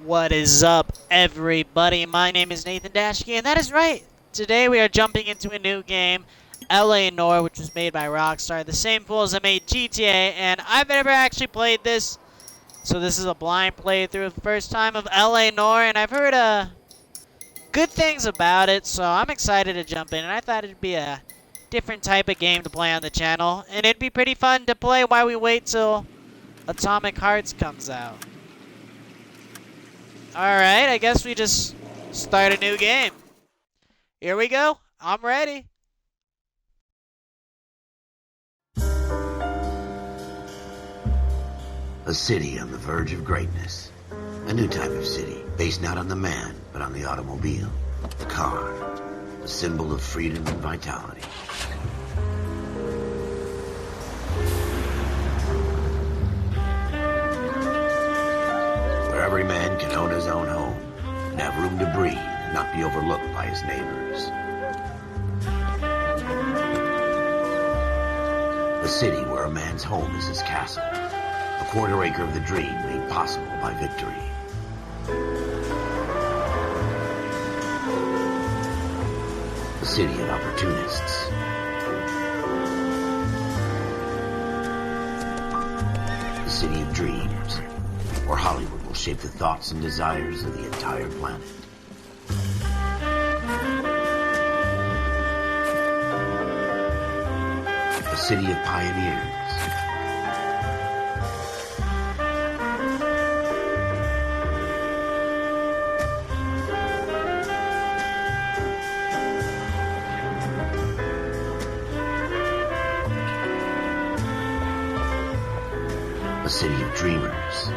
What is up, everybody? My name is Nathan Dashke, and that is right. Today we are jumping into a new game, NOIRE, which was made by Rockstar, the same fools that made GTA, and I've never actually played this, so this is a blind playthrough of the first time of NOIRE, and I've heard good things about it, so I'm excited to jump in, and I thought it'd be a different type of game to play on the channel, and it'd be pretty fun to play while we wait till Atomic Hearts comes out. Alright, I guess we just start a new game. Here we go. I'm ready. A city on the verge of greatness. A new type of city, based not on the man, but on the automobile. The car. The symbol of freedom and vitality. Where every man can own his own home, and have room to breathe and not be overlooked by his neighbors. A city where a man's home is his castle. A quarter acre of the dream made possible by victory. A city of opportunists. A city of dreams, where Hollywood will shape the thoughts and desires of the entire planet. A city of pioneers. A city of dreamers.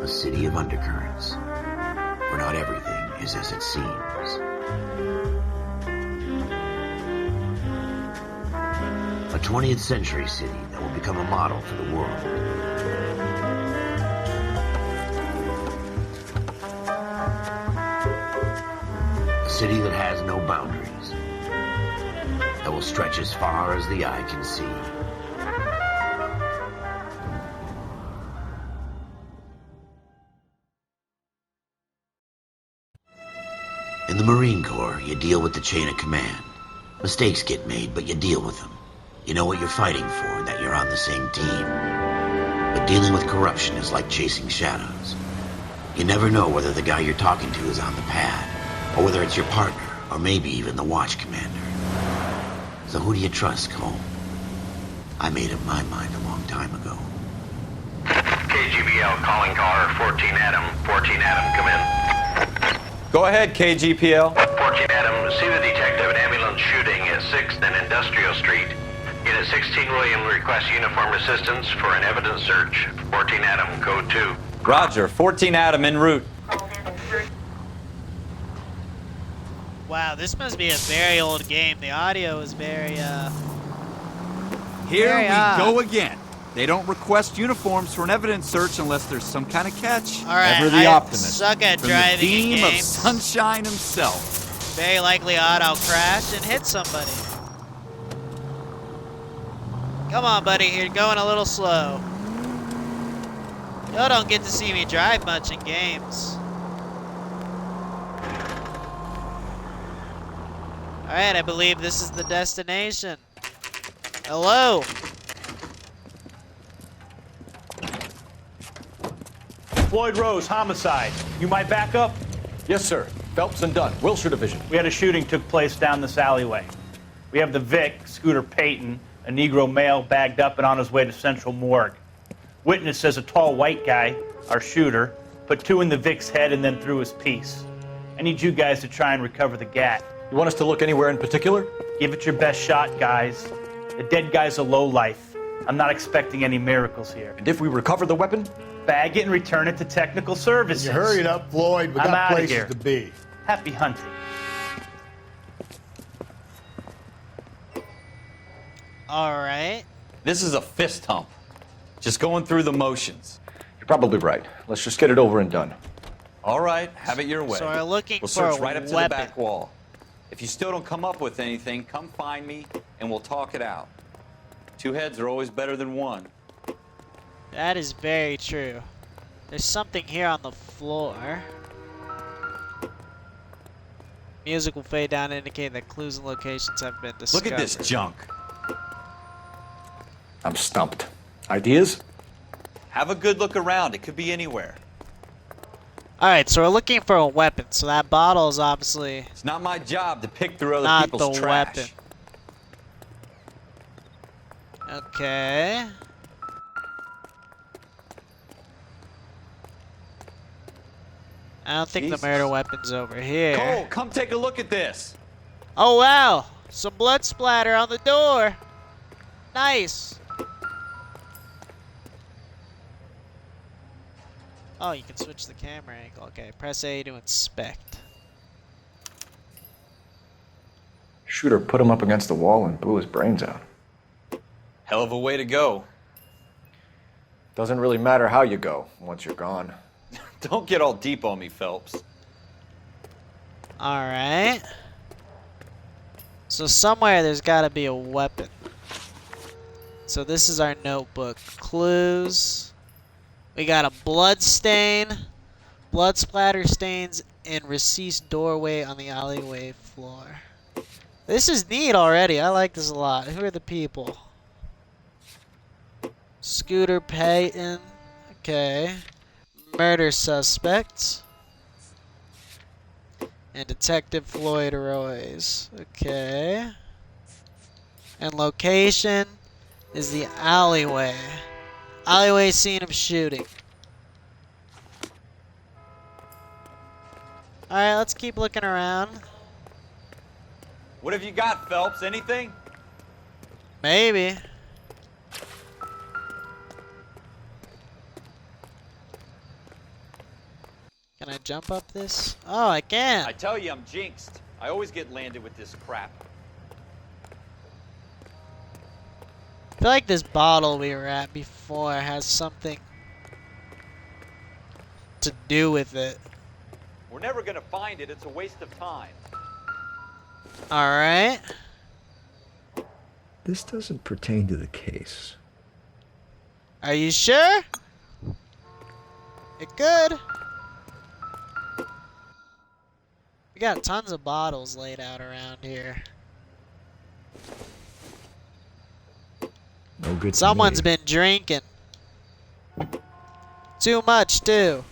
A city of undercurrents, where not everything is as it seems. A 20th century city that will become a model for the world. A city that has no boundaries, that will stretch as far as the eye can see. In the Marine Corps, you deal with the chain of command. Mistakes get made, but you deal with them. You know what you're fighting for and that you're on the same team. But dealing with corruption is like chasing shadows. You never know whether the guy you're talking to is on the pad, or whether it's your partner, or maybe even the watch commander. So who do you trust, Cole? I made up my mind a long time ago. KGBL calling caller 14 Adam. 14 Adam, come in. Go ahead, KGPL. 14 Adam, see the detective at ambulance shooting at 6th and Industrial Street. Unit 16 William requests uniform assistance for an evidence search. 14 Adam, code 2. Roger, 14 Adam en route. Wow, this must be a very old game. The audio is very, Here very we odd. go again. They don't request uniforms for an evidence search unless there's some kind of catch. Alright, Ever the I optimist. suck at From driving the in theme of games. Sunshine himself. Very likely odd I'll crash and hit somebody. Come on, buddy, you're going a little slow. Y'all don't get to see me drive much in games. Alright, I believe this is the destination. Hello. Floyd Rose, homicide. You might back up? Yes, sir. Phelps and Dunn, Wilshire Division. We had a shooting took place down this alleyway. We have the Vic, Scooter Payton, a Negro male bagged up and on his way to Central Morgue. Witness says a tall white guy, our shooter, put 2 in the Vic's head and then threw his piece. I need you guys to try and recover the gat. You want us to look anywhere in particular? Give it your best shot, guys. The dead guy's a lowlife. I'm not expecting any miracles here. And if we recover the weapon? Bag it and return it to technical services. You hurried up, Floyd. We I'm got outta places here. to be. Happy hunting. Alright. This is a fist hump. Just going through the motions. You're probably right. Let's just get it over and done. All right, have it your way. So we're looking We'll for search a right up to the weapon. back wall. If you still don't come up with anything, come find me and we'll talk it out. Two heads are always better than one. That is very true. There's something here on the floor. Music will fade down, indicating that clues and locations have been discovered. Look at this junk. I'm stumped. Ideas? Have a good look around. It could be anywhere. Alright, so we're looking for a weapon. So that bottle is obviously It's not my job to pick through other not people's the trash. weapon. Okay. I don't think Jesus. the murder weapon's over here. Cole, come take a look at this. Oh wow! Some blood splatter on the door. Nice. Oh, you can switch the camera angle. Okay, press A to inspect. Shooter put him up against the wall and blew his brains out. Hell of a way to go. Doesn't really matter how you go once you're gone. Don't get all deep on me, Phelps. Alright. So somewhere there's gotta be a weapon. So this is our notebook. Clues. We got a blood stain. Blood splatter stains in recessed doorway on the alleyway floor. This is neat already. I like this a lot. Who are the people? Scooter Payton. Okay. Murder suspect. And Detective Floyd Royce. Okay. And location is the alleyway. Alleyway scene of shooting. Alright, let's keep looking around. What have you got, Phelps? Anything? Maybe. Can I jump up this? Oh, I can. I tell you, I'm jinxed. I always get landed with this crap. I feel like this bottle we were at before has something to do with it. We're never gonna find it. It's a waste of time. Alright. This doesn't pertain to the case. Are you sure? It could. We got tons of bottles laid out around here. No good to Someone's me. been drinking. Too much, too.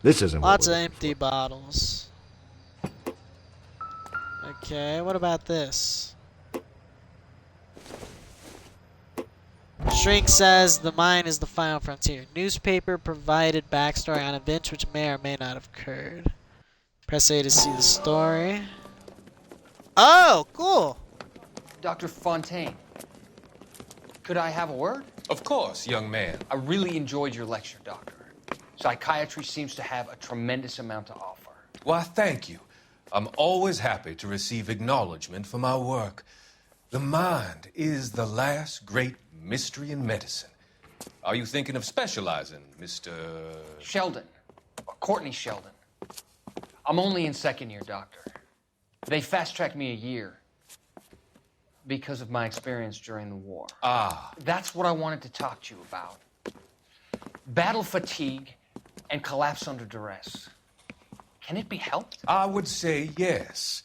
This isn't Lots what of we're empty bottles. Okay, what about this? Shrink says the mine is the final frontier. Newspaper provided backstory on events which may or may not have occurred. Press A to see the story. Oh, cool. Dr. Fontaine, could I have a word? Of course, young man. I really enjoyed your lecture, Doctor. Psychiatry seems to have a tremendous amount to offer. Why, thank you. I'm always happy to receive acknowledgement for my work. The mind is the last great mystery in medicine. Are you thinking of specializing, Mr. Sheldon, Courtney Sheldon. I'm only in second year, Doctor. They fast-tracked me a year because of my experience during the war. Ah, That's what I wanted to talk to you about. Battle fatigue and collapse under duress. Can it be helped? I would say yes,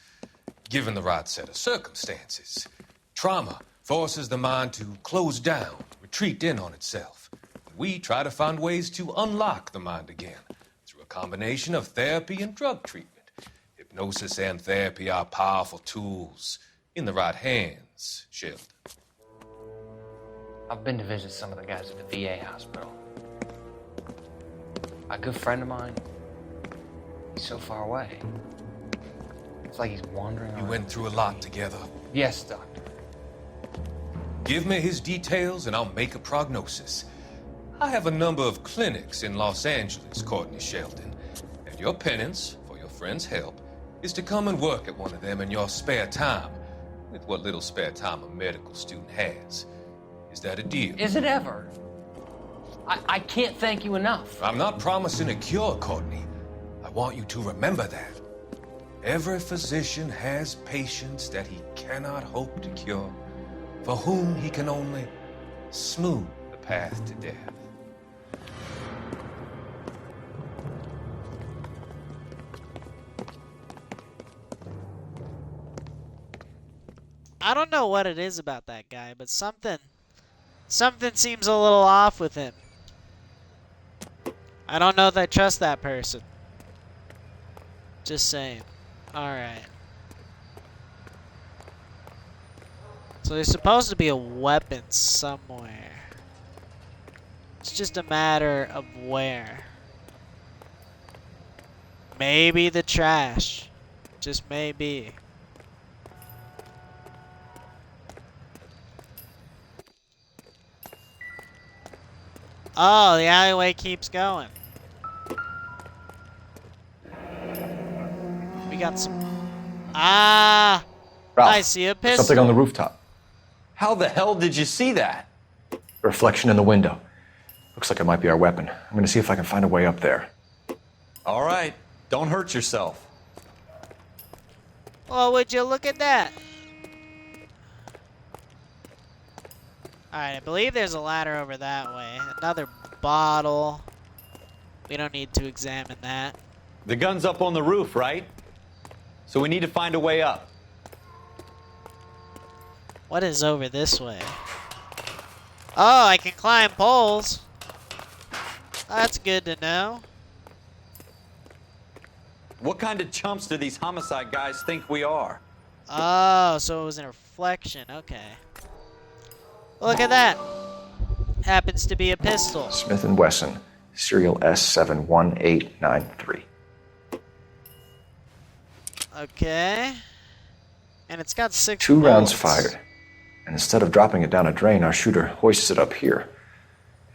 given the right set of circumstances. Trauma forces the mind to close down, retreat in on itself. We try to find ways to unlock the mind again through a combination of therapy and drug treatment. Hypnosis and therapy are powerful tools in the right hands, Sheldon. I've been to visit some of the guys at the VA hospital. A good friend of mine, he's so far away. It's like he's wandering You around. went through a lot together. Yes, Doctor. Give me his details and I'll make a prognosis. I have a number of clinics in Los Angeles, Courtney Sheldon, and your penance, for your friend's help, is to come and work at one of them in your spare time, with what little spare time a medical student has. Is that a deal? Is it ever? I can't thank you enough. I'm not promising a cure, Courtney. I want you to remember that. Every physician has patients that he cannot hope to cure, for whom he can only smooth the path to death. I don't know what it is about that guy, but something seems a little off with him. I don't know if I trust that person. Just saying. Alright. So there's supposed to be a weapon somewhere. It's just a matter of where. Maybe the trash. Just maybe. Oh, the alleyway keeps going. We got some... Ah! Ralph, I see a there's pistol. something on the rooftop. How the hell did you see that? A reflection in the window. Looks like it might be our weapon. I'm gonna see if I can find a way up there. All right, don't hurt yourself. Oh, would you look at that? Alright, I believe there's a ladder over that way. Another bottle. We don't need to examine that. The gun's up on the roof, right? So we need to find a way up. What is over this way? Oh, I can climb poles. That's good to know. What kind of chumps do these homicide guys think we are? Oh, so it was a reflection. Okay. Look at that. Happens to be a pistol. Smith & Wesson, serial S71893. Okay. And it's got 6 Two rounds bullets. fired. And instead of dropping it down a drain, our shooter hoists it up here.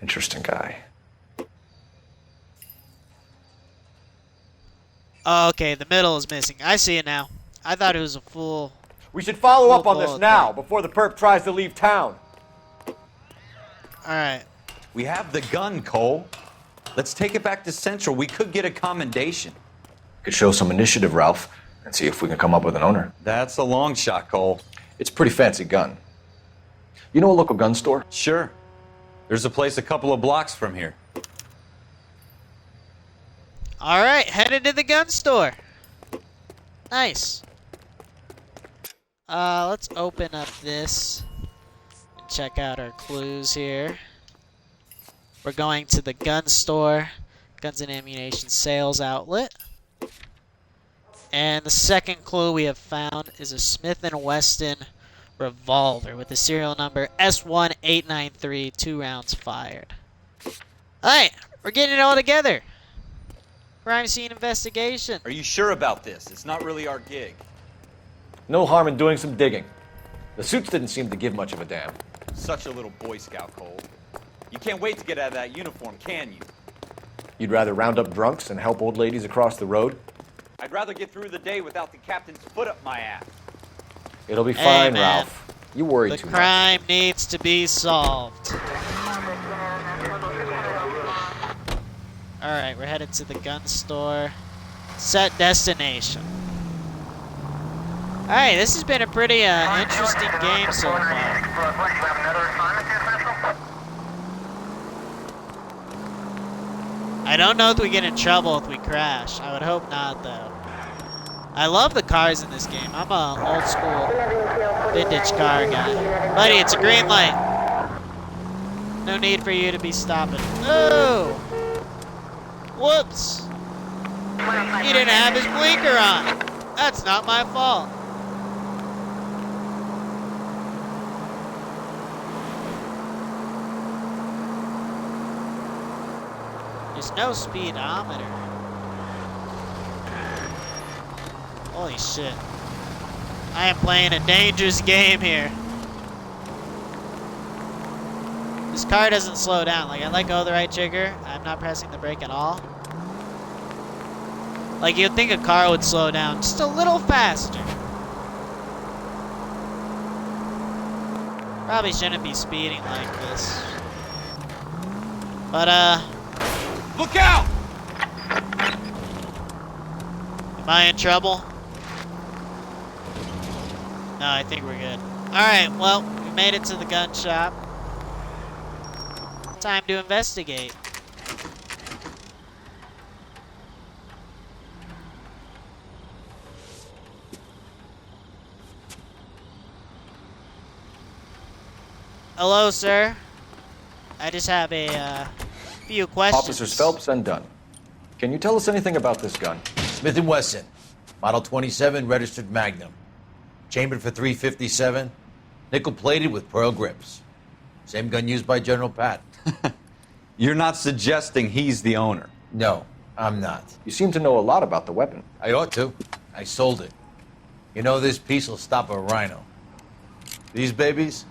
Interesting guy. Oh, okay, the middle is missing. I see it now. I thought it was a full... We should follow Full up on this bullet now, thing. before the perp tries to leave town. Alright. We have the gun, Cole. Let's take it back to Central. We could get a commendation. Could show some initiative, Ralph, and see if we can come up with an owner. That's a long shot, Cole. It's a pretty fancy gun. You know a local gun store? Sure. There's a place a couple of blocks from here. Alright, headed to the gun store. Nice. Let's open up this and check out our clues here. We're going to the gun store, guns and ammunition sales outlet. And the second clue we have found is a Smith & Wesson revolver with the serial number S1893, 2 rounds fired. Alright, we're getting it all together. Crime scene investigation. Are you sure about this? It's not really our gig. No harm in doing some digging. The suits didn't seem to give much of a damn. Such a little Boy Scout, Cole. You can't wait to get out of that uniform, can you? You'd rather round up drunks and help old ladies across the road? I'd rather get through the day without the captain's foot up my ass. It'll be Hey, fine, man. Ralph. You worry The too crime needs to be solved. Alright, we're headed to the gun store. Set destination. Alright, this has been a pretty interesting game so far. I don't know if we get in trouble if we crash. I would hope not, though. I love the cars in this game. I'm a old school vintage car guy. Buddy, it's a green light. No need for you to be stopping. Oh! Whoops! He didn't have his blinker on. That's not my fault. There's no speedometer. Holy shit. I am playing a dangerous game here. This car doesn't slow down. Like, I let go of the right trigger. I'm not pressing the brake at all. Like, you'd think a car would slow down just a little faster. Probably shouldn't be speeding like this. But, Look out! am I in trouble? No, I think we're good. Alright, well, we made it to the gun shop. Time to investigate. Hello, sir. I just have a few questions. Officers Phelps and Dunn. Can you tell us anything about this gun? Smith & Wesson, Model 27, registered Magnum. Chambered for .357, nickel-plated with pearl grips. Same gun used by General Patton. You're not suggesting he's the owner? No, I'm not. You seem to know a lot about the weapon. I ought to. I sold it. You know, this piece will stop a rhino. These babies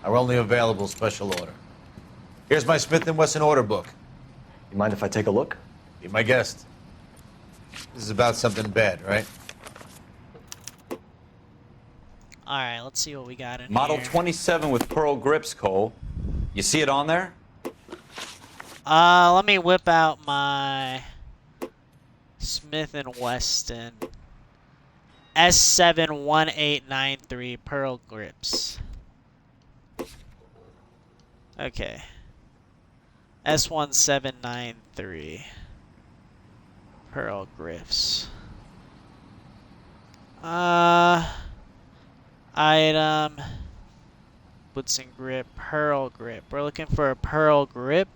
are only available special order. Here's my Smith & Wesson order book. You mind if I take a look? Be my guest. This is about something bad, right? Alright, let's see what we got in Model here. 27 with pearl grips, Cole. You see it on there? Let me whip out my Smith & Wesson S71893 pearl grips. Okay. S1793 pearl grips. Item boots and grip, pearl grip. We're looking for a pearl grip.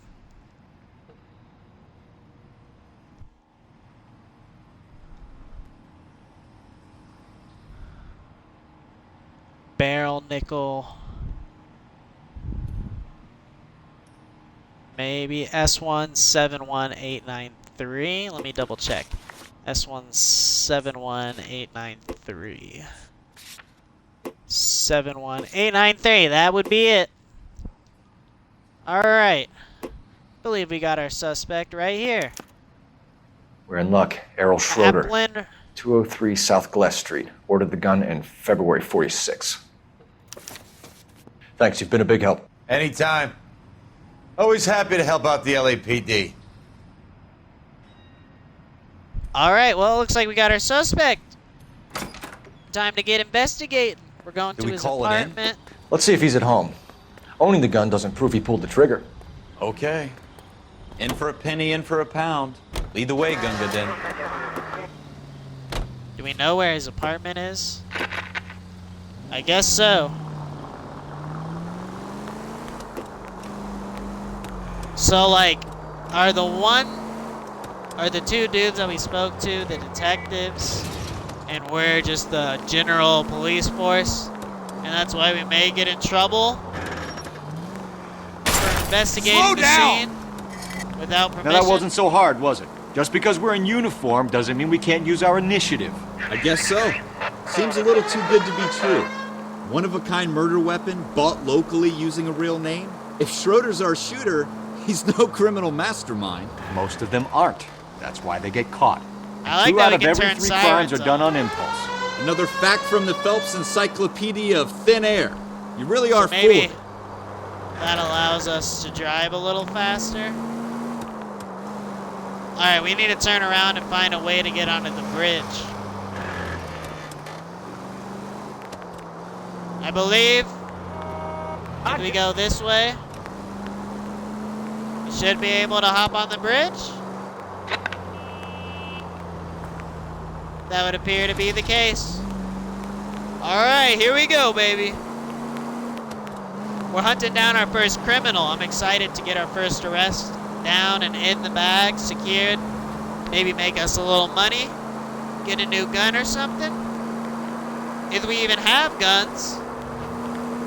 Barrel nickel. Maybe S171893. Let me double check. S171893. 71893. That would be it. Alright. Believe we got our suspect right here. We're in luck. Errol Schroeder, Applin. 203 South Glass Street. Ordered the gun in February 46. Thanks, you've been a big help. Anytime. Always happy to help out the LAPD. Alright, well, it looks like we got our suspect. Time to get investigating. We're going to his apartment. Let's see if he's at home. Owning the gun doesn't prove he pulled the trigger. Okay. In for a penny, in for a pound. Lead the way, Gunga Din. Do we know where his apartment is? I guess so. So, like, are the two dudes that we spoke to the detectives, and we're just the general police force, and that's why we may get in trouble for investigating the scene without permission? Now that wasn't so hard, was it? Just because we're in uniform doesn't mean we can't use our initiative. I guess so. Seems a little too good to be true. One-of-a-kind murder weapon bought locally using a real name? If Schroeder's our shooter, he's no criminal mastermind. Most of them aren't. That's why they get caught. I like 2 that out we of can every turn 3 sirens crimes are done on. on impulse. Another fact from the Phelps Encyclopedia of Thin Air. You really are Maybe fooled. that allows us to drive a little faster. Alright, we need to turn around and find a way to get onto the bridge. I believe if we go this way, we should be able to hop on the bridge. That would appear to be the case. Alright, here we go, baby. We're hunting down our first criminal. I'm excited to get our first arrest down and in the bag, secured. Maybe make us a little money. Get a new gun or something. If we even have guns.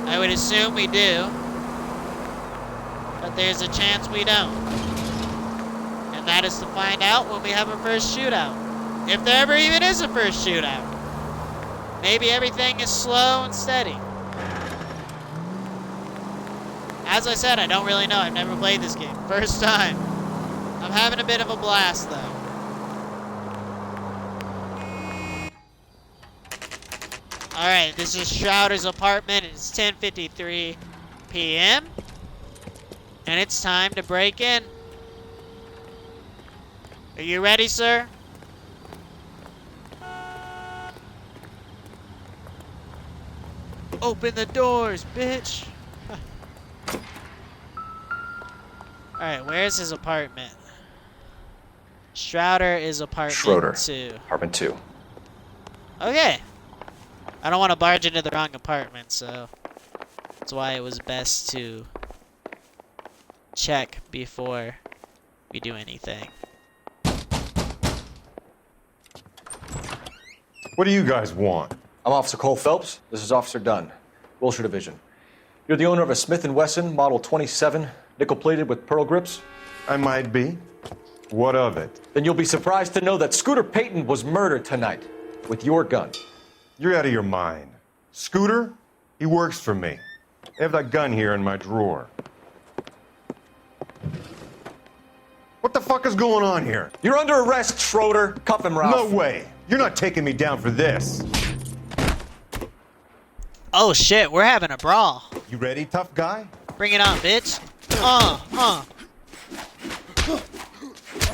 I would assume we do. But there's a chance we don't. And that is to find out when we have our first shootout. If there ever even is a first shootout. Maybe everything is slow and steady. As I said, I don't really know. I've never played this game. First time. I'm having a bit of a blast, though. Alright, this is Schroeder's apartment. It's 10:53 p.m. And it's time to break in. Are you ready, sir? Open the doors, bitch. Alright, where's his apartment? Shrouder is apartment Schroeder. 2. Apartment 2. Okay. I don't want to barge into the wrong apartment, so that's why it was best to check before we do anything. What do you guys want? I'm Officer Cole Phelps. This is Officer Dunn, Wilshire Division. You're the owner of a Smith & Wesson Model 27, nickel-plated with pearl grips? I might be. What of it? Then you'll be surprised to know that Scooter Payton was murdered tonight with your gun. You're out of your mind. Scooter? He works for me. I have that gun here in my drawer. What the fuck is going on here? You're under arrest, Schroeder. Cuff him, Ralph. No way. You're not taking me down for this. Oh shit, we're having a brawl. You ready, tough guy? Bring it on, bitch.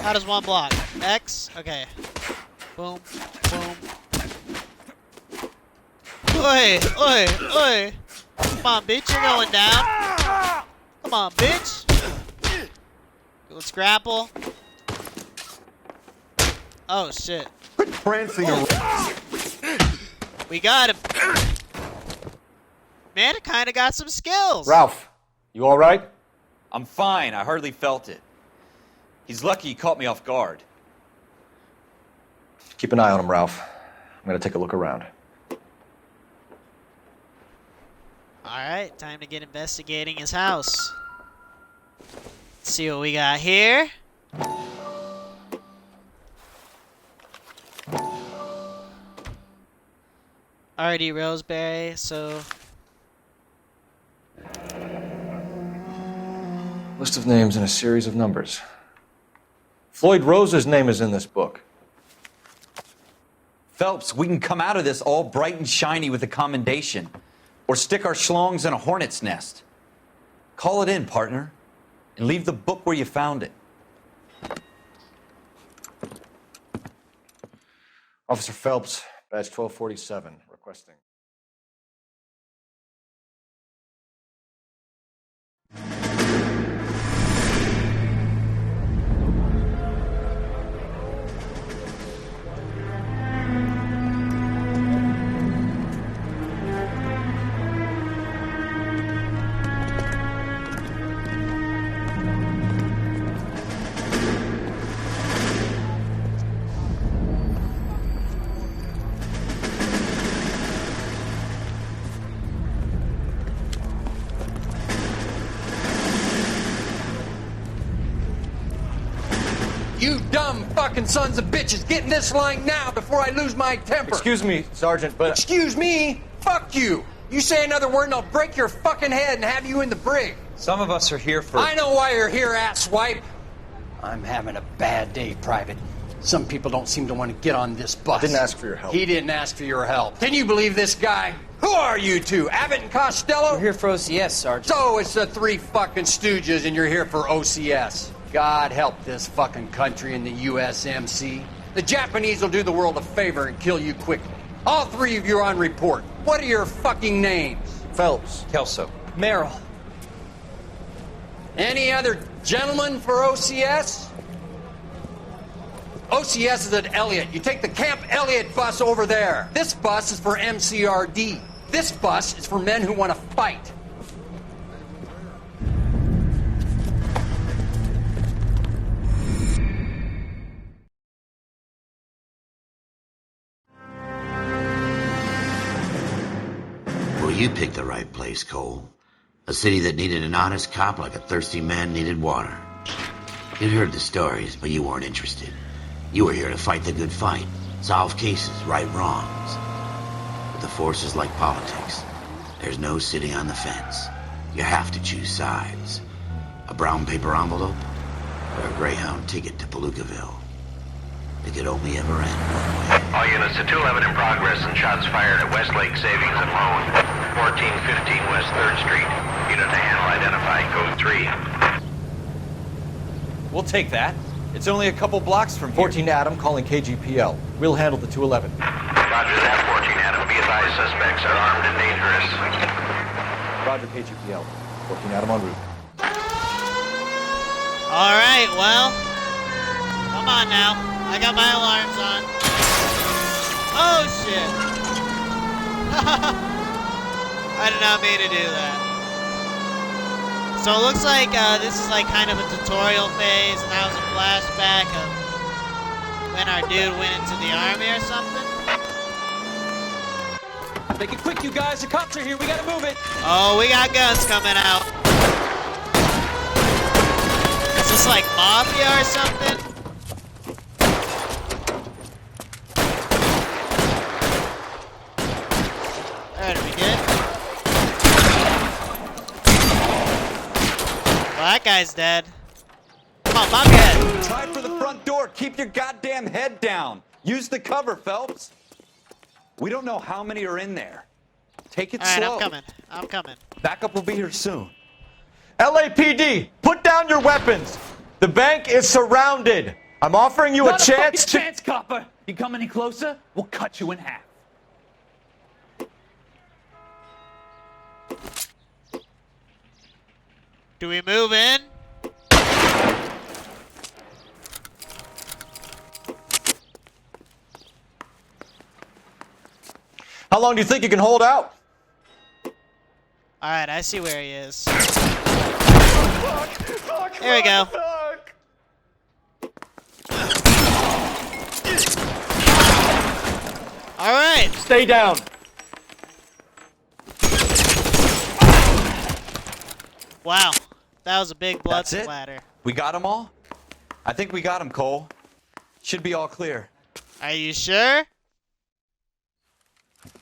How does one block? X? Okay. Boom, boom. Oi, oi, oi. Come on, bitch, you're going down. Come on, bitch. Let's grapple. Oh, shit. Quit prancing around. We got him. Man, it kind of got some skills. Ralph, you all right? I'm fine. I hardly felt it. He's lucky he caught me off guard. Keep an eye on him, Ralph. I'm going to take a look around. Alright, time to get investigating his house. Let's see what we got here. R.D. Roseberry, so... List of names and a series of numbers. Floyd Rose's name is in this book. Phelps, we can come out of this all bright and shiny with a commendation. Or stick our schlongs in a hornet's nest. Call it in, partner. And leave the book where you found it. Officer Phelps, badge 1247, requesting. You dumb fucking sons of bitches, get in this line now before I lose my temper. Excuse me, Sergeant, but... Excuse me? Fuck you. You say another word and I'll break your fucking head and have you in the brig. Some of us are here for... I know why you're here, asswipe. I'm having a bad day, Private. Some people don't seem to want to get on this bus. Didn't ask for your help. He didn't ask for your help. Can you believe this guy? Who are you two? Abbott and Costello? We're here for OCS, Sergeant. So it's the three fucking stooges and you're here for OCS. God help this fucking country and the USMC. The Japanese will do the world a favor and kill you quickly. All three of you are on report. What are your fucking names? Phelps. Kelso. Merrill. Any other gentlemen for OCS? OCS is at Elliott. You take the Camp Elliott bus over there. This bus is for MCRD. This bus is for men who want to fight. Well, you picked the right place, Cole. A city that needed an honest cop like a thirsty man needed water. You'd heard the stories, but you weren't interested. You were here to fight the good fight, solve cases, right wrongs. But the force is like politics. There's no sitting on the fence. You have to choose sides. A brown paper envelope or a Greyhound ticket to Palookaville. It could only ever end one way. All units to 211 in progress and shots fired at Westlake Savings and Loan, 1415 West 3rd Street. Unit to handle identified, code 3. We'll take that. It's only a couple blocks from here. 14 Adam calling KGPL. We'll handle the 211. Roger that, 14 Adam. Be Be advised, suspects are armed and dangerous. Roger, KGPL. 14 Adam en route. Alright, well. Come on now. I got my alarms on. Oh, shit. I did not mean to do that. So it looks like this is like kind of a tutorial phase, and that was a flashback of when our dude went into the army or something. Make it quick, you guys. The cops are here. We gotta move it. Oh, we got guns coming out. Is this like mafia or something? Alright, are we good? Well, that guy's dead. Come on, my bad. Try for the front door. Keep your goddamn head down. Use the cover, Phelps. We don't know how many are in there. Take it All right, slow. I'm coming. I'm coming. Backup will be here soon. LAPD, put down your weapons. The bank is surrounded. I'm offering you a chance to... chance, copper. You come any closer, we'll cut you in half. Do we move in? How long do you think you can hold out? Alright, I see where he is. There we go. Alright. Stay down. Wow. That was a big blood That's it? splatter. We got them all? I think we got them, Cole. Should be all clear. Are you sure?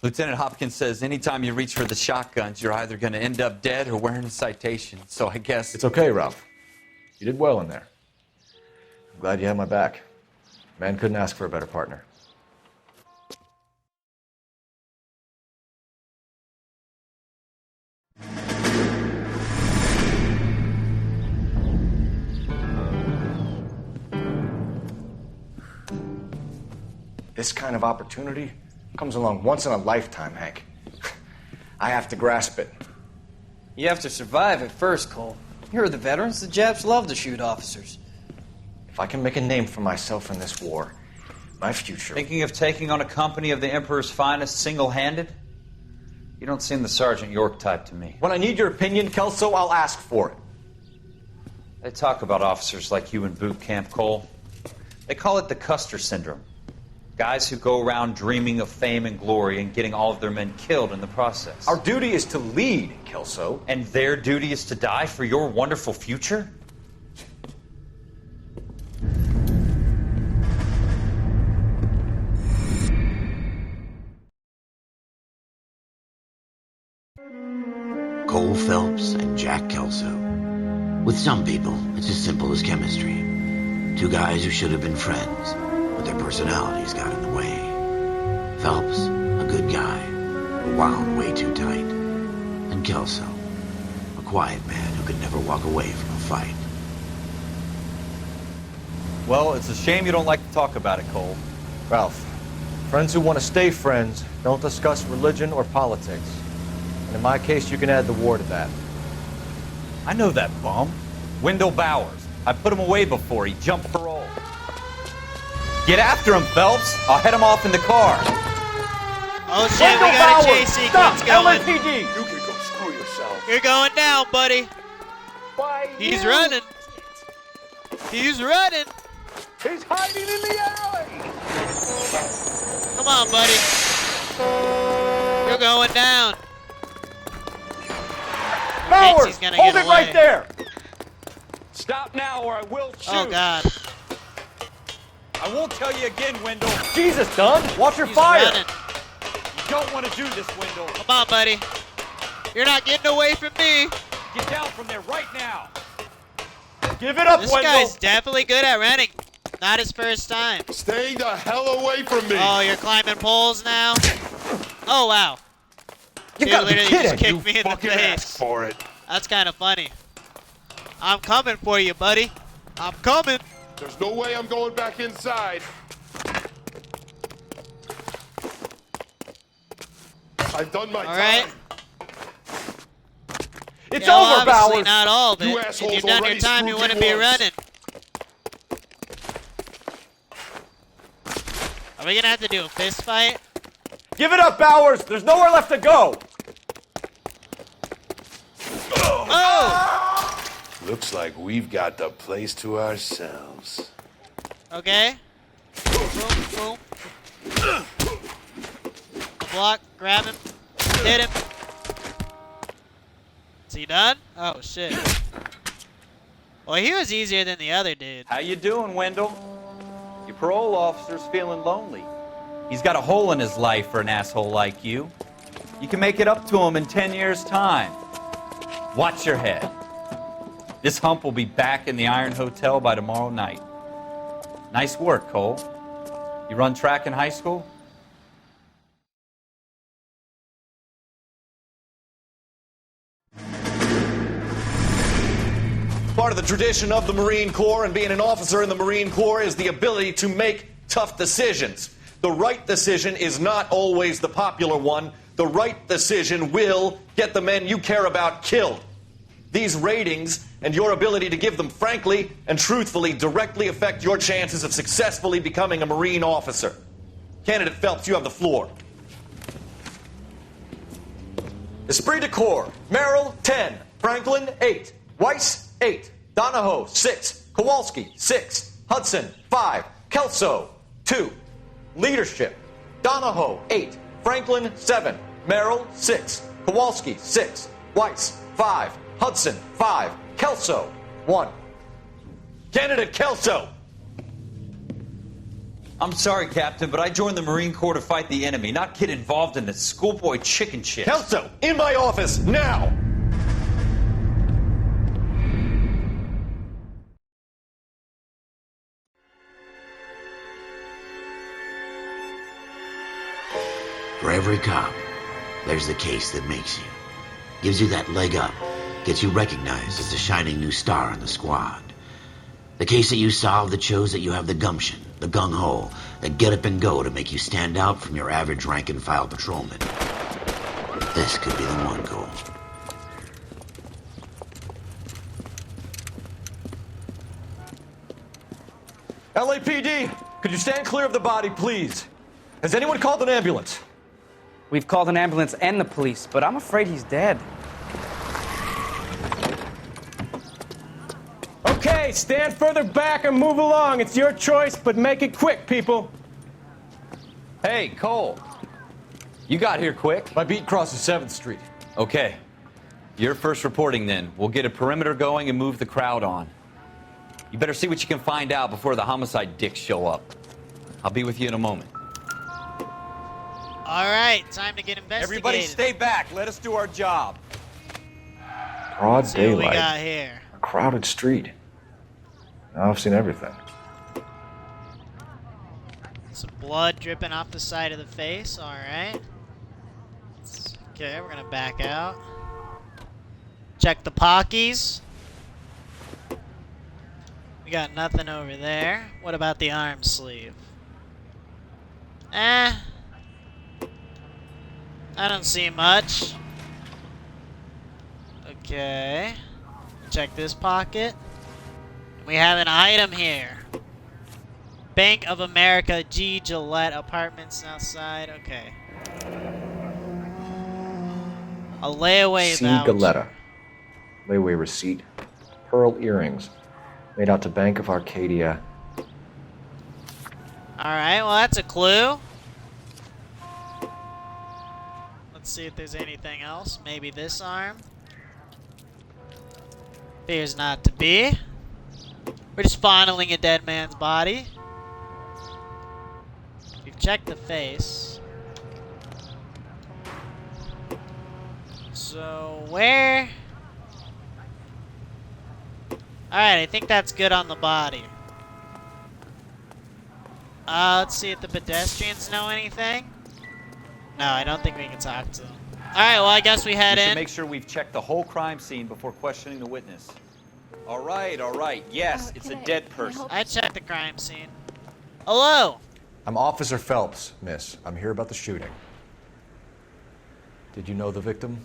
Lieutenant Hopkins says anytime you reach for the shotguns, you're either going to end up dead or wearing a citation. So I guess... It's okay, Ralph. You did well in there. I'm glad you had my back. Man couldn't ask for a better partner. This kind of opportunity comes along once in a lifetime, Hank. I have to grasp it. You have to survive it first, Cole. Here are the veterans. The Japs love to shoot officers. If I can make a name for myself in this war, my future... Thinking of taking on a company of the Emperor's finest single-handed? You don't seem the Sergeant York type to me. When I need your opinion, Kelso, I'll ask for it. They talk about officers like you in boot camp, Cole. They call it the Custer Syndrome. Guys who go around dreaming of fame and glory and getting all of their men killed in the process. Our duty is to lead, Kelso. And their duty is to die for your wonderful future? Cole Phelps and Jack Kelso. With some people, it's as simple as chemistry. Two guys who should have been friends, but their personalities got in the way. Phelps, a good guy, but wound way too tight. And Kelso, a quiet man who could never walk away from a fight. Well, it's a shame you don't like to talk about it, Cole. Ralph, friends who want to stay friends don't discuss religion or politics. And in my case, you can add the war to that. I know that bum. Wendell Bowers. I put him away before. He jumped parole. Get after him, Phelps. I'll head him off in the car. Oh shit, we got a chase sequence going. LAPD! You can go screw yourself. You're going down, buddy. He's running. He's running. He's hiding in the alley. Come on, buddy. You're going down. Bowers, Gonna hold get it away. right there. Stop now or I will shoot. Oh, God. I won't tell you again, Wendell. Jesus, Dunn, watch your He's fire. running. You don't want to do this, Wendell. Come on, buddy. You're not getting away from me. Get down from there right now. Give it up, This Wendell. guy's definitely good at running. Not his first time. Stay the hell away from me. Oh, you're climbing poles now? Oh, wow. You Dude gotta be literally kidding. just kicked me in the Fucking face. asked for it. That's kind of funny. I'm coming for you, buddy. I'm coming. There's no way I'm going back inside. I've done my All right. time. It's Yeah, well, over, obviously Bowers. not all of it. You If assholes you'd done your already time, you screwed wouldn't me be once. running. Are we gonna have to do a fist fight? Give it up, Bowers. There's nowhere left to go. Oh! Looks like we've got the place to ourselves. Okay. Boom, boom. Block, grab him, hit him. Is he done? Oh, shit. Well, he was easier than the other dude. How you doing, Wendell? Your parole officer's feeling lonely. He's got a hole in his life for an asshole like you. You can make it up to him in 10 years' time. Watch your head. This hump will be back in the Iron Hotel by tomorrow night. Nice work, Cole. You run track in high school? Part of the tradition of the Marine Corps and being an officer in the Marine Corps is the ability to make tough decisions. The right decision is not always the popular one. The right decision will get the men you care about killed. These ratings and your ability to give them frankly and truthfully directly affect your chances of successfully becoming a Marine officer. Candidate Phelps, you have the floor. Esprit de Corps, Merrill, 10. Franklin, 8. Weiss, 8. Donahoe, 6. Kowalski, 6. Hudson, 5. Kelso, 2. Leadership, Donahoe, 8. Franklin, 7. Merrill, 6. Kowalski, 6. Weiss, 5. Hudson, 5. Kelso, 1. Candidate Kelso! I'm sorry, Captain, but I joined the Marine Corps to fight the enemy, not get involved in the schoolboy chicken shit. Kelso, in my office, now! For every cop, there's the case that makes you. Gives you that leg up. Gets you recognized as the shining new star in the squad. The case that you solve that shows that you have the gumption, the gung-ho, the get up and go to make you stand out from your average rank-and-file patrolman. This could be the one, Cole. LAPD, could you stand clear of the body, please? Has anyone called an ambulance? We've called an ambulance and the police, but I'm afraid he's dead. Okay, stand further back and move along. It's your choice, but make it quick, people. Hey, Cole. You got here quick. My beat crosses 7th Street. Okay. You're first reporting then. We'll get a perimeter going and move the crowd on. You better see what you can find out before the homicide dicks show up. I'll be with you in a moment. All right, time to get investigated. Everybody stay back. Let us do our job. Broad See what we daylight. got here. A crowded street. Now I've seen everything. Some blood dripping off the side of the face. All right. Okay, we're gonna back out. Check the pockies. We got nothing over there. What about the arm sleeve? I don't see much. Okay. Check this pocket. We have an item here. Bank of America, G. Gillette, apartments outside. Okay. A layaway C. voucher. Galetta. Layaway receipt. Pearl earrings. Made out to Bank of Arcadia. Alright, well that's a clue. Let's see if there's anything else. Maybe this arm. Appears not to be. We're just fondling a dead man's body. We've checked the face. So, where? Alright, I think that's good on the body. Let's see if the pedestrians know anything. No, I don't think we can talk to them. Alright, well I guess we head We should in. make sure we've checked the whole crime scene before questioning the witness. All right. Yes, it's a dead person. I checked the crime scene. Hello! I'm Officer Phelps, miss. I'm here about the shooting. Did you know the victim?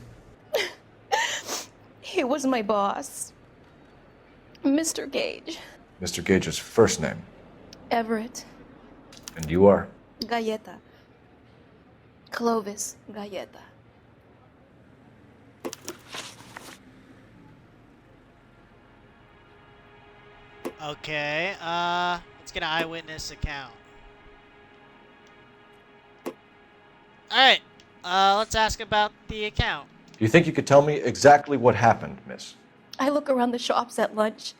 He was my boss, Mr. Gage. Mr. Gage's first name. Everett. And you are? Galleta. Clovis Galleta. Okay, let's get an eyewitness account. Alright, let's ask about the account. Do you think you could tell me exactly what happened, miss? I look around the shops at lunch.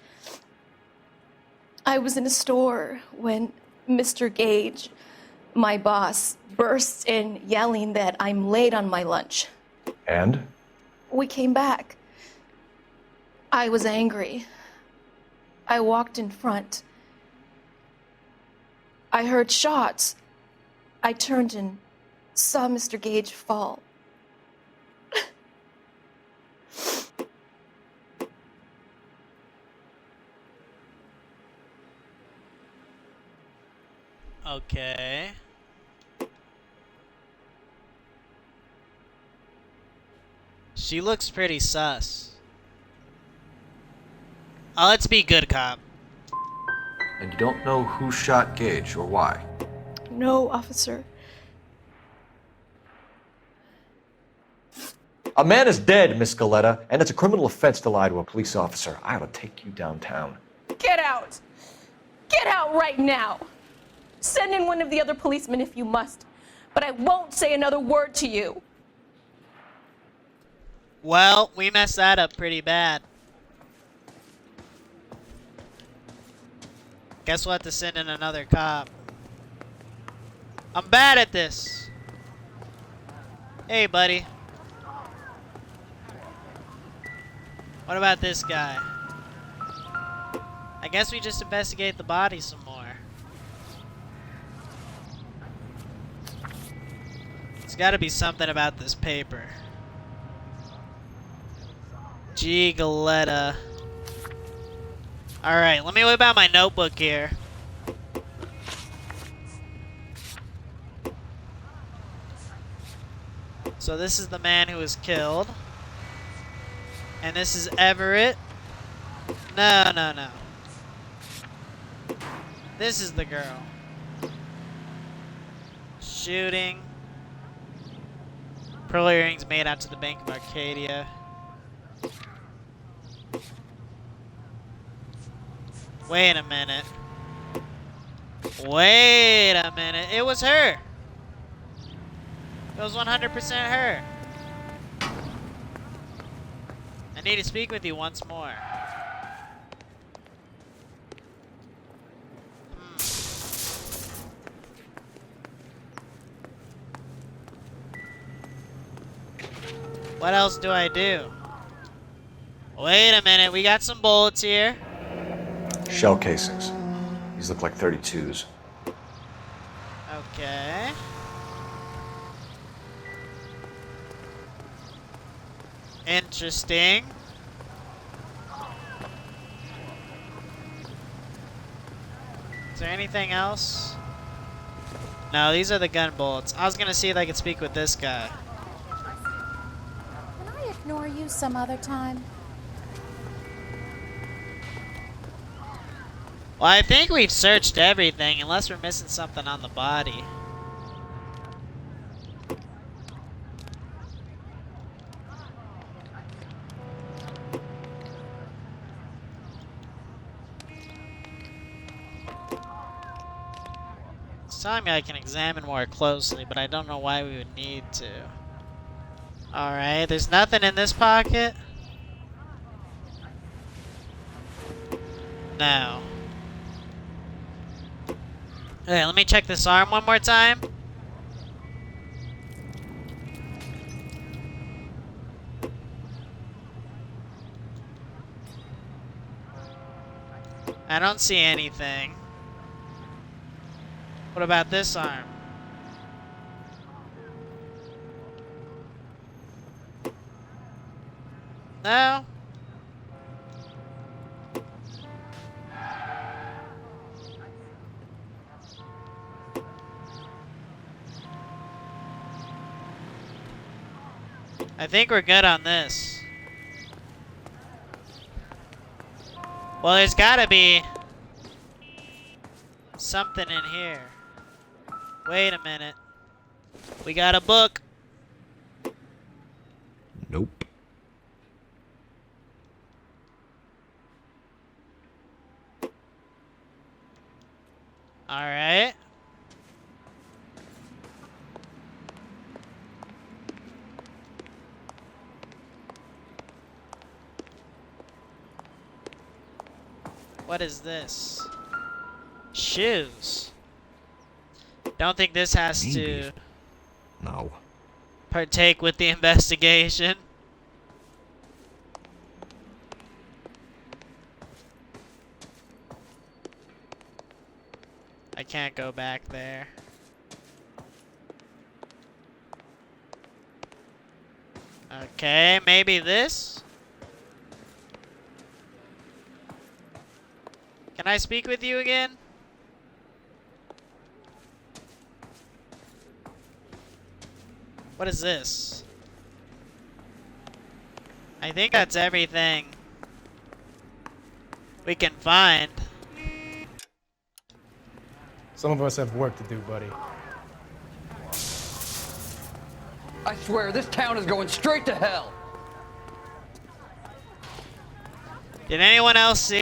I was in a store when Mr. Gage, my boss, bursts in yelling that I'm late on my lunch. And? We came back. I was angry. I walked in front. I heard shots. I turned and saw Mr. Gage fall. Okay. She looks pretty sus. Let's be good cop. And you don't know who shot Gage or why? No, officer. A man is dead, Miss Galletta, and it's a criminal offense to lie to a police officer. I ought to take you downtown. Get out! Get out right now! Send in one of the other policemen if you must, but I won't say another word to you. Well, we messed that up pretty bad. Guess we'll have to send in another cop. I'm bad at this. Hey, buddy. What about this guy? I guess we just investigate the body some more. There's gotta be something about this paper. G. Galletta. Alright, let me whip out my notebook here. So this is the man who was killed. And this is Everett. No, no, no. This is the girl. Shooting. Pearl earrings made out to the Bank of Arcadia. Wait a minute. Wait a minute. It was her. It was 100% her. I need to speak with you once more. What else do I do? Wait a minute. We got some bullets here. Shell casings. These look like 32s. Okay. Interesting. Is there anything else? No, these are the gun bullets. I was gonna see if I could speak with this guy. Can I ignore you some other time? Well, I think we've searched everything, unless we're missing something on the body. It's telling me I can examine more closely, but I don't know why we would need to. Alright, there's nothing in this pocket? No. Okay, let me check this arm one more time. I don't see anything. What about this arm? No? I think we're good on this. Well, there's gotta be something in here. Wait a minute. We got a book. Nope. All right. What is this? Shoes. Don't think this has to No. partake with the investigation. I can't go back there. Okay, maybe this? Can I speak with you again? What is this? I think that's everything we can find. Some of us have work to do, buddy. I swear, this town is going straight to hell. Did anyone else see?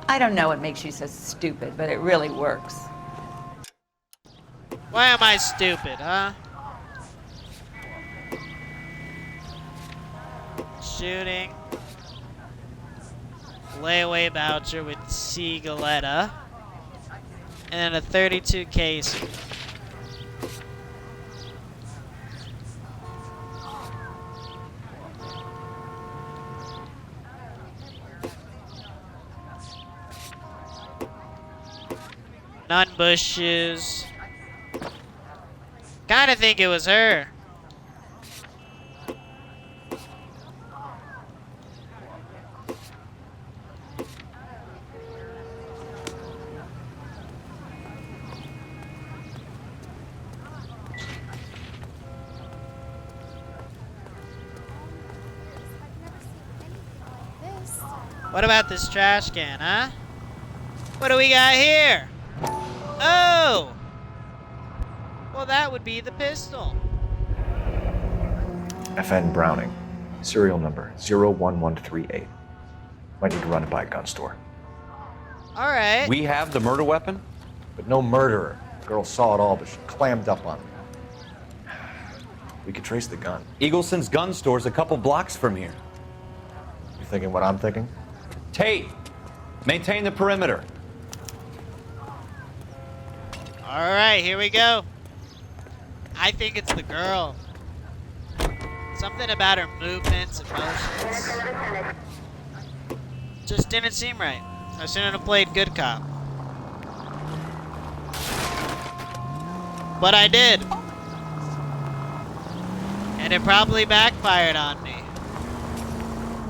I don't know what makes you so stupid, but it really works. Why am I stupid, huh? Shooting. Layaway voucher with C. Galetta. And then a 32 case. Nunbush shoes. Kinda think it was her. What about this trash can, huh? What do we got here? Oh! Well, that would be the pistol. FN Browning. Serial number 01138. Might need to run it by a gun store. Alright. We have the murder weapon? But no murderer. The girl saw it all, but she clammed up on me. We could trace the gun. Eagleson's gun store's a couple blocks from here. You thinking what I'm thinking? Tate, maintain the perimeter. Alright, here we go. I think it's the girl. Something about her movements and motions just didn't seem right. I shouldn't have played good cop. But I did. And it probably backfired on me.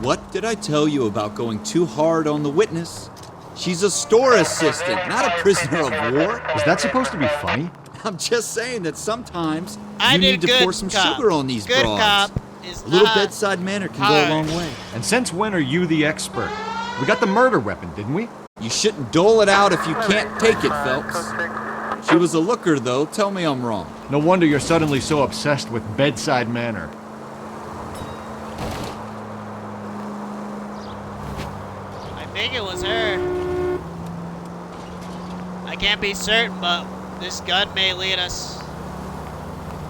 What did I tell you about going too hard on the witness? She's a store assistant, not a prisoner of war. Is that supposed to be funny? I'm just saying that sometimes I you did need to good pour some cop. sugar on these Good broads. cop is A little not bedside manner can go a long way. And since when are you the expert? We got the murder weapon, didn't we? You shouldn't dole it out if you can't take it, Phelps. She was a looker, though. Tell me I'm wrong. No wonder you're suddenly so obsessed with bedside manner. I think it was her. I can't be certain, but this gun may lead us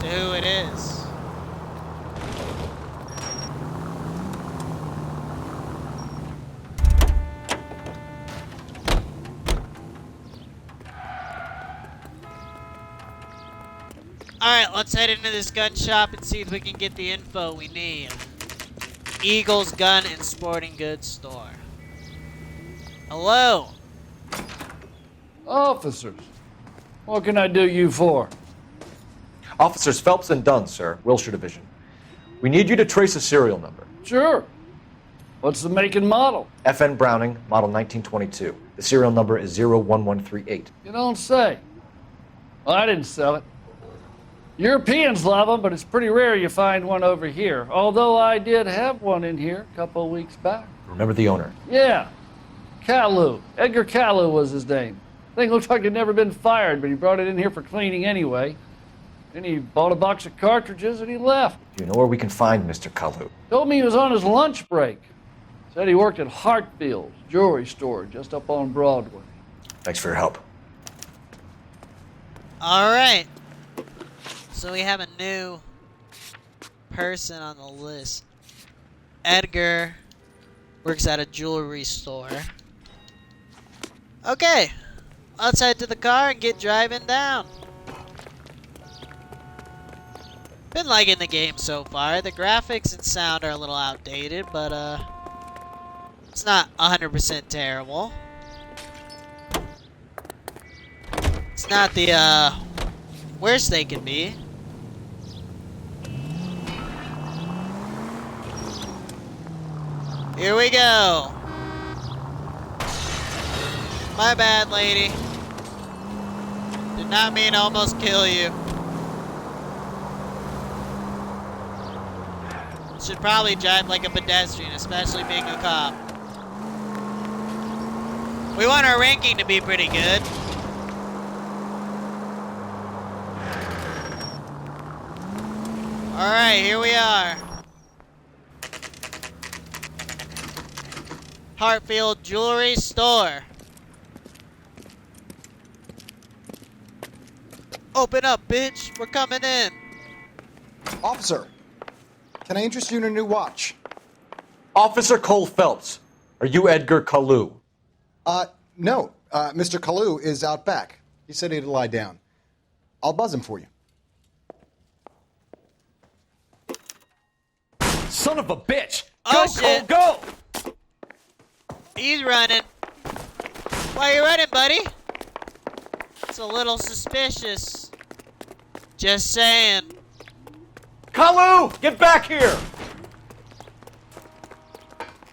to who it is. Alright, let's head into this gun shop and see if we can get the info we need. Eagles Gun and Sporting Goods Store. Hello. Officers, what can I do you for? Officers Phelps and Dunn, sir, Wilshire Division. We need you to trace a serial number. Sure. What's the make and model? FN Browning, model 1922. The serial number is 01138. You don't say. Well, I didn't sell it. Europeans love them, but it's pretty rare you find one over here. Although I did have one in here a couple of weeks back. Remember the owner? Yeah, Kalu. Edgar Kalu was his name. Thing looked like he'd never been fired, but he brought it in here for cleaning anyway. Then he bought a box of cartridges and he left. Do you know where we can find Mr. Kalu? Told me he was on his lunch break. Said he worked at Hartfield's jewelry store just up on Broadway. Thanks for your help. All right. So we have a new person on the list. Edgar works at a jewelry store. Okay. Let's head to the car and get driving down. Been liking the game so far. The graphics and sound are a little outdated, but it's not 100% terrible. It's not the worst they can be. Here we go. My bad, lady. Did not mean to almost kill you. Should probably drive like a pedestrian, especially being a cop. We want our ranking to be pretty good. Alright, here we are. Hartfield Jewelry Store. Open up, bitch. We're coming in. Officer, can I interest you in a new watch? Officer Cole Phelps, are you Edgar Kalu? No. Mr. Kalu is out back. He said he'd lie down. I'll buzz him for you. Son of a bitch! Oh, Go, shit. Cole, go! He's running. Why are you running, buddy? It's a little suspicious. Just saying. Kalu, get back here!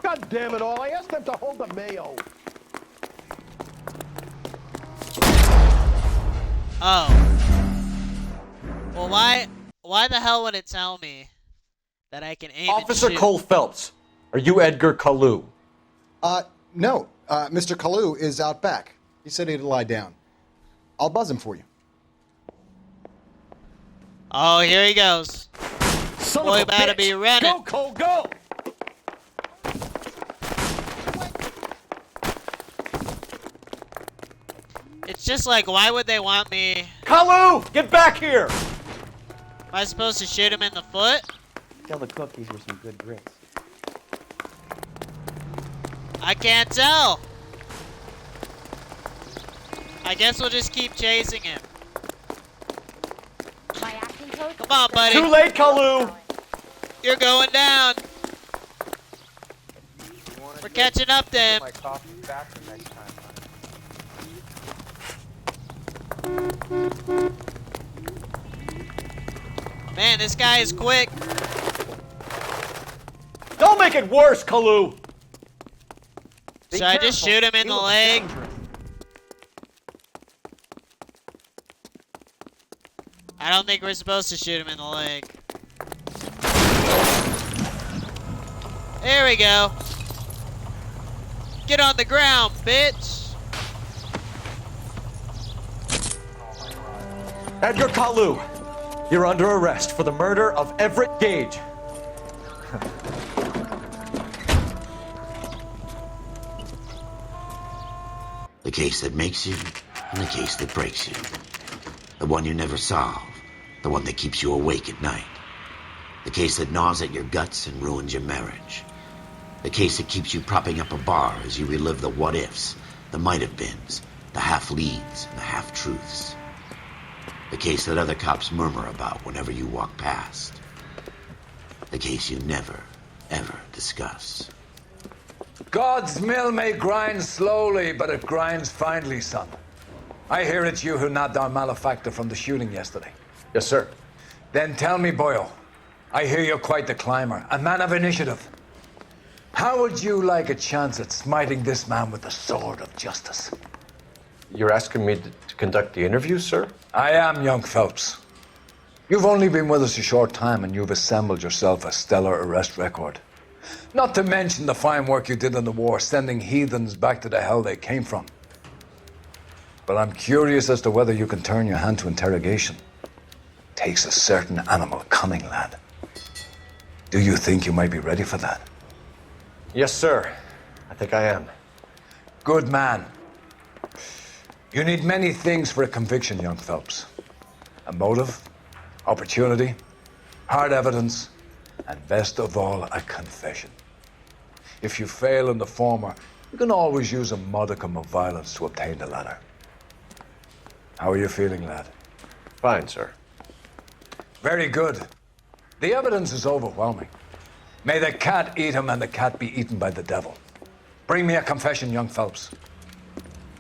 God damn it all, I asked them to hold the mayo. Oh. Well, why the hell would it tell me that I can aim Officer and shoot? Cole Phelps, are you Edgar Kalu? No. Mr. Kalu is out back. He said he'd lie down. I'll buzz him for you. Oh, here he goes. Son Boy, of a about to bitch. be running. Go, Cole, go! It's just like, why would they want me? Kalu, get back here! Am I supposed to shoot him in the foot? Tell the cook these were some good grits. I can't tell. I guess we'll just keep chasing him. My acting coach? Come on, buddy. Too late, Kalu! You're going down. We're catching up to him. My coffee back the next time, Man, this guy is quick. Don't make it worse, Kalu! Should I just shoot him in the leg? I don't think we're supposed to shoot him in the leg. There we go. Get on the ground, bitch. Edgar Kalu, you're under arrest for the murder of Everett Gage. The case that makes you and the case that breaks you. The one you never solve. The one that keeps you awake at night. The case that gnaws at your guts and ruins your marriage. The case that keeps you propping up a bar as you relive the what-ifs, the might-have-beens, the half-leads, and the half-truths. The case that other cops murmur about whenever you walk past. The case you never, ever discuss. God's mill may grind slowly, but it grinds finely, son. I hear it's you who nabbed our malefactor from the shooting yesterday. Yes, sir. Then tell me, Boyle, I hear you're quite the climber, a man of initiative. How would you like a chance at smiting this man with the sword of justice? You're asking me to conduct the interview, sir? I am, young Phelps. You've only been with us a short time and you've assembled yourself a stellar arrest record. Not to mention the fine work you did in the war, sending heathens back to the hell they came from. But I'm curious as to whether you can turn your hand to interrogation. Takes a certain animal cunning, lad. Do you think you might be ready for that? Yes, sir. I think I am. Good man. You need many things for a conviction, young Phelps. A motive, opportunity, hard evidence, and best of all, a confession. If you fail in the former, you can always use a modicum of violence to obtain the latter. How are you feeling, lad? Fine, sir. Very good. The evidence is overwhelming. May the cat eat him and the cat be eaten by the devil. Bring me a confession, young Phelps.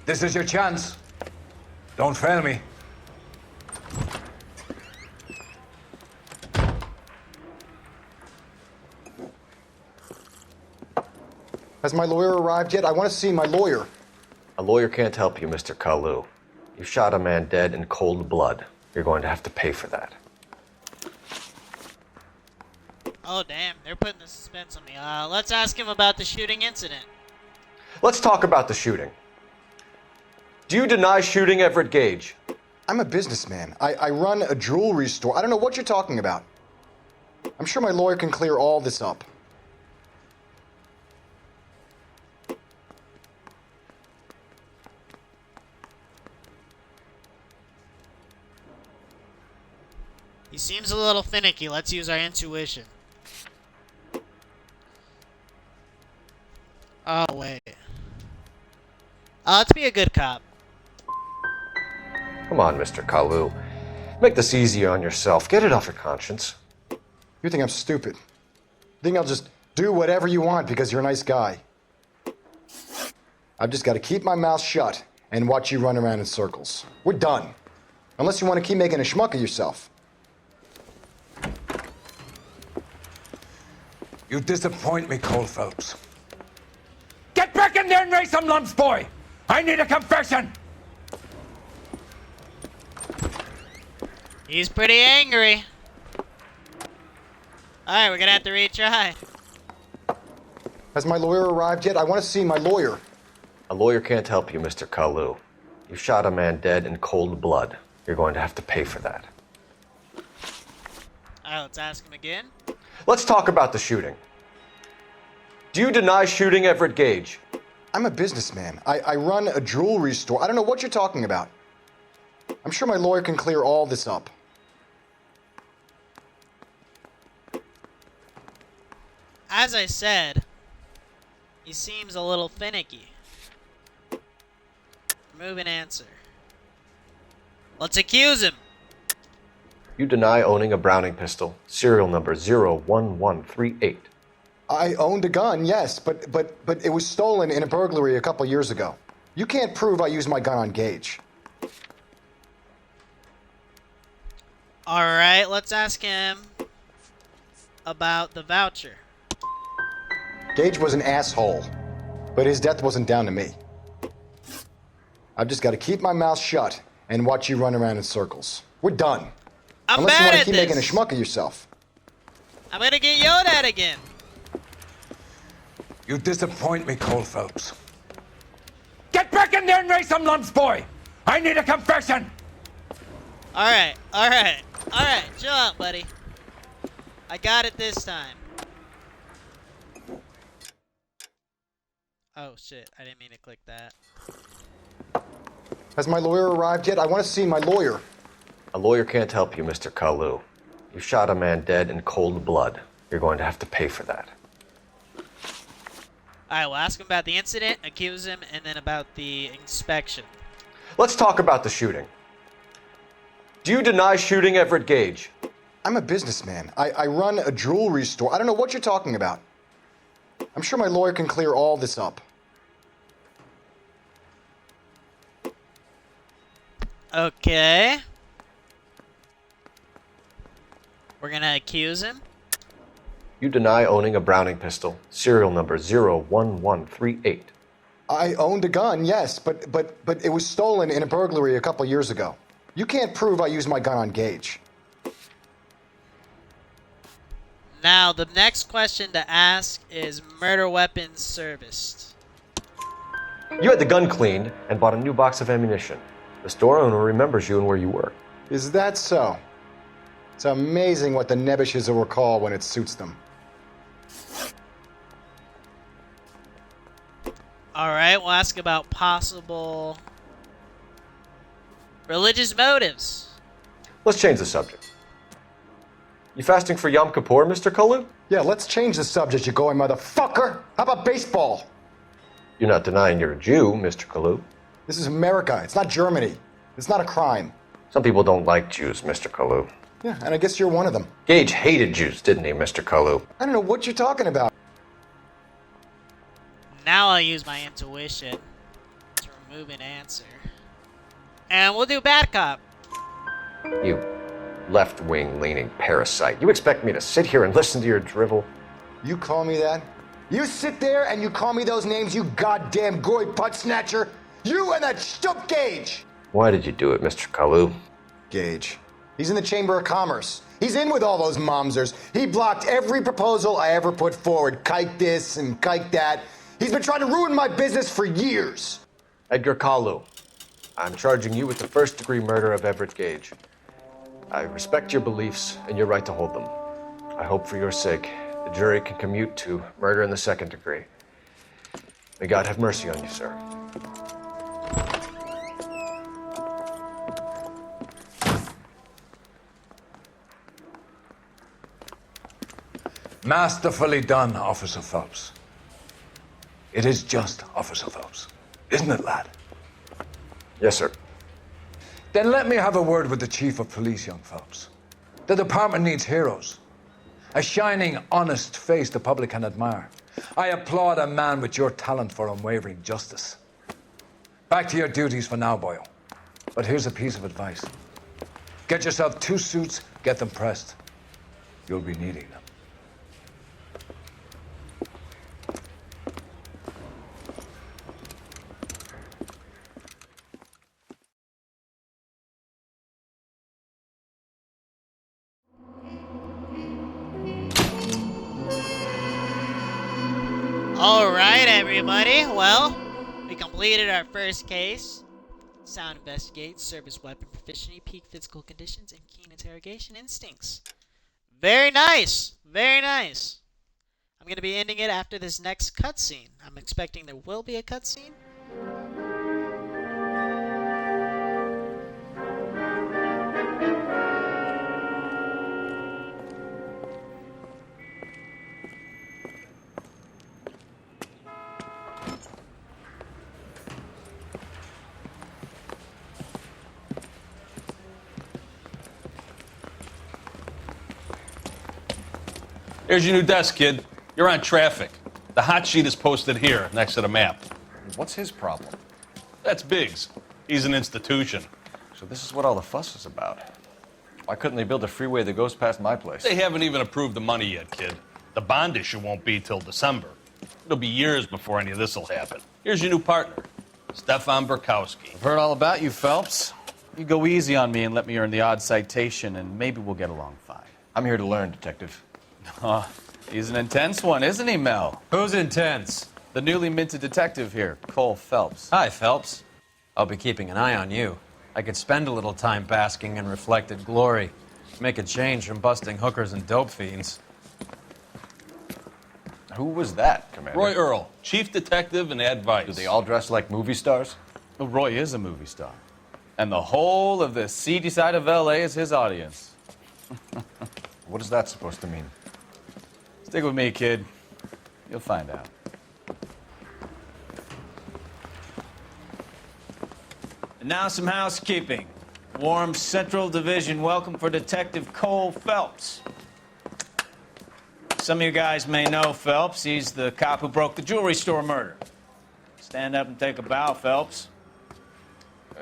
This is your chance. Don't fail me. Has my lawyer arrived yet? I want to see my lawyer. A lawyer can't help you, Mr. Kalu. You shot a man dead in cold blood. You're going to have to pay for that. Oh, damn. They're putting the suspense on me. Let's ask him about the shooting incident. Let's talk about the shooting. Do you deny shooting Everett Gage? I'm a businessman. I run a jewelry store. I don't know what you're talking about. I'm sure my lawyer can clear all this up. He seems a little finicky. Let's use our intuition. Oh, wait. Let's be a good cop. Come on, Mr. Kalu. Make this easier on yourself. Get it off your conscience. You think I'm stupid? You think I'll just do whatever you want because you're a nice guy? I've just got to keep my mouth shut and watch you run around in circles. We're done. Unless you want to keep making a schmuck of yourself. You disappoint me, Cole Phelps. Get back in there and raise some lumps, boy! I need a confession! He's pretty angry. Alright, we're gonna have to retry. Has my lawyer arrived yet? I want to see my lawyer. A lawyer can't help you, Mr. Kalu. You shot a man dead in cold blood. You're going to have to pay for that. Alright, let's ask him again. Let's talk about the shooting. Do you deny shooting Everett Gage? I'm a businessman. I run a jewelry store. I don't know what you're talking about. I'm sure my lawyer can clear all this up. As I said, he seems a little finicky. Remove an answer. Let's accuse him. You deny owning a Browning pistol, serial number 01138. I owned a gun, yes, but it was stolen in a burglary a couple years ago. You can't prove I used my gun on Gage. Alright, let's ask him about the voucher. Gage was an asshole, but his death wasn't down to me. I've just got to keep my mouth shut and watch you run around in circles. We're done. Unless you want to keep making a schmuck of yourself. I'm gonna get yelled at again. You disappoint me, Cole Phelps. Get back in there and raise some lumps, boy! I need a confession! Alright, chill out, buddy. I got it this time. Oh shit, I didn't mean to click that. Has my lawyer arrived yet? I want to see my lawyer. A lawyer can't help you, Mr. Kalu. You shot a man dead in cold blood. You're going to have to pay for that. Alright, we'll ask him about the incident, accuse him, and then about the inspection. Let's talk about the shooting. Do you deny shooting Everett Gage? I'm a businessman. I run a jewelry store. I don't know what you're talking about. I'm sure my lawyer can clear all this up. Okay. We're gonna accuse him. You deny owning a Browning pistol, serial number 01138. I owned a gun, yes, but it was stolen in a burglary a couple years ago. You can't prove I used my gun on Gage. Now, the next question to ask is murder weapons serviced. You had the gun cleaned and bought a new box of ammunition. The store owner remembers you and where you were. Is that so? It's amazing what the Nebbishes will recall when it suits them. Alright, we'll ask about possible religious motives. Let's change the subject. You fasting for Yom Kippur, Mr. Kalu? Yeah, let's change the subject, you going motherfucker. How about baseball? You're not denying you're a Jew, Mr. Kalu. This is America. It's not Germany. It's not a crime. Some people don't like Jews, Mr. Kalu. Yeah, and I guess you're one of them. Gage hated Jews, didn't he, Mr. Kalu? I don't know what you're talking about. Now I'll use my intuition to remove an answer. And we'll do bad cop. You left-wing leaning parasite. You expect me to sit here and listen to your drivel? You call me that? You sit there and you call me those names, you goddamn goy putt snatcher? You and that stup Gage! Why did you do it, Mr. Kalu? Gage. He's in the Chamber of Commerce. He's in with all those momsers. He blocked every proposal I ever put forward. Kike this and kike that. He's been trying to ruin my business for years. Edgar Kalu, I'm charging you with the first-degree murder of Everett Gage. I respect your beliefs and your right to hold them. I hope for your sake the jury can commute to murder in the second degree. May God have mercy on you, sir. Masterfully done, Officer Phelps. It is just Officer Phelps, isn't it, lad? Yes, sir. Then let me have a word with the Chief of Police, young Phelps. The department needs heroes. A shining, honest face the public can admire. I applaud a man with your talent for unwavering justice. Back to your duties for now, boyo. But here's a piece of advice. Get yourself 2 suits, get them pressed. You'll be needing them. Alright, everybody. Well, we completed our first case. Sound investigate, service weapon proficiency, peak physical conditions, and keen interrogation instincts. Very nice. Very nice. I'm going to be ending it after this next cutscene. I'm expecting there will be a cutscene. Here's your new desk, kid. You're on traffic. The hot sheet is posted here, next to the map. What's his problem? That's Biggs. He's an institution. So this is what all the fuss is about. Why couldn't they build a freeway that goes past my place? They haven't even approved the money yet, kid. The bond issue won't be till December. It'll be years before any of this will happen. Here's your new partner, Stefan Burkowski. I've heard all about you, Phelps. You go easy on me and let me earn the odd citation, and maybe we'll get along fine. I'm here to learn, Detective. Oh, he's an intense one, isn't he, Mel? Who's intense? The newly minted detective here, Cole Phelps. Hi, Phelps. I'll be keeping an eye on you. I could spend a little time basking in reflected glory. Make a change from busting hookers and dope fiends. Who was that, Commander? Roy Earl, chief detective and advice. Do they all dress like movie stars? Well, Roy is a movie star. And the whole of the seedy side of L.A. is his audience. What is that supposed to mean? Stick with me, kid. You'll find out. And now some housekeeping. Warm Central Division welcome for Detective Cole Phelps. Some of you guys may know Phelps. He's the cop who broke the jewelry store murder. Stand up and take a bow, Phelps.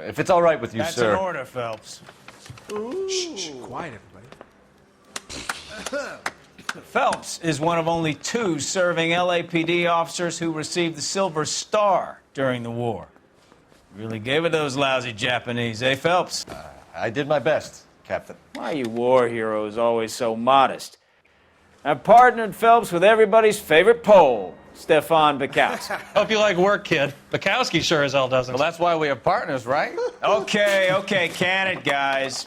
If it's all right with you, That's sir. That's an order, Phelps. Shh, quiet, everybody. Phelps is one of only 2 serving LAPD officers who received the Silver Star during the war. Really gave it those lousy Japanese, eh, Phelps? I did my best, Captain. Why are you war heroes always so modest? I've partnered Phelps with everybody's favorite Pole, Stefan Bukowski. Hope you like work, kid. Bukowski sure as hell doesn't. Well, that's why we are partners, right? Okay, can it, guys.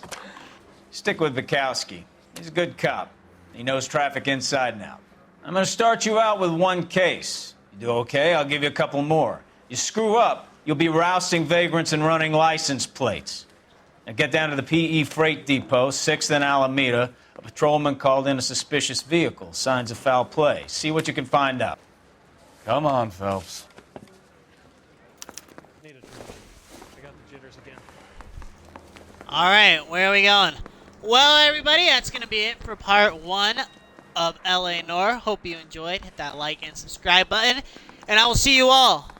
Stick with Bukowski. He's a good cop. He knows traffic inside and out. I'm going to start you out with one case. You do okay, I'll give you a couple more. You screw up, you'll be rousting vagrants and running license plates. Now get down to the PE Freight Depot, 6th and Alameda. A patrolman called in a suspicious vehicle. Signs of foul play. See what you can find out. Come on, Phelps. I got the jitters again. All right, where are we going? Well, everybody, that's going to be it for part 1 of LA Noire. Hope you enjoyed. Hit that like and subscribe button. And I will see you all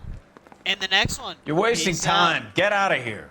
in the next one. You're wasting Peace out. time. Get out of here.